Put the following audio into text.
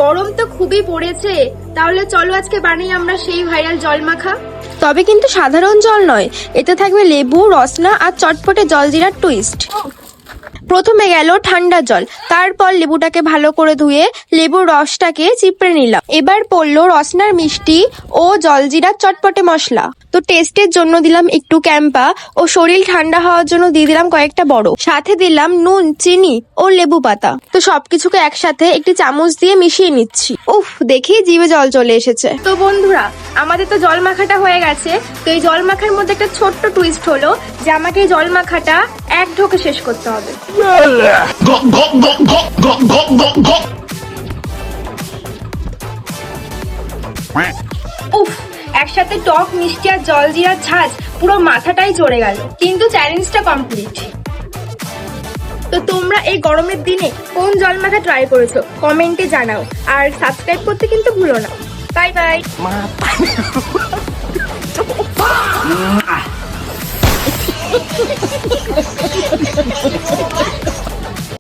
গরম তো খুবই পড়েছে, তাহলে চলো আজকে বানাই আমরা সেই ভাইরাল জল মাখা। তবে কিন্তু সাধারণ জল নয়, এতে থাকবে লেবু, রসনা আর চটপটে জলজিরার টুইস্ট। প্রথমে গেল ঠান্ডা জল, তারপর লেবুটাকে ভালো করে ধুয়ে লেবুর রসটাকে চিপড়ে নিলাম। এবার পড়লো রসনার মিষ্টি ও জলজিরার চটপটে মশলা। তো টেস্টের জন্য দিলাম একটু ক্যাম্পা ও শরীর ঠান্ডা হওয়ার জন্য দিয়ে দিলাম কয়েকটা বড়, সাথে দিলাম নুন, চিনি ও লেবু পাতা। তো সবকিছুকে একসাথে একটি চামচ দিয়ে মিশিয়ে নিচ্ছি। উফ, দেখেই জিভে জল চলে এসেছে। তো বন্ধুরা, আমাদের তো জল মাখাটা হয়ে গেছে। তো এই জল মাখার মধ্যে একটা ছোট্ট টুইস্ট হলো যে আমাকে এই জল মাখাটা এক ঢোকে শেষ করতে হবে। উফ, একসাথে টক, মিষ্টি আর জলজিরার ঝাঁজ পুরো মাথাটাই চড়ে গেল, কিন্তু চ্যালেঞ্জটা কমপ্লিট। তো তোমরা এই গরমের দিনে কোন জল মাখা ট্রাই করেছো কমেন্টে জানাও, আর সাবস্ক্রাইব করতে কিন্তু ভুলো না। Bye bye.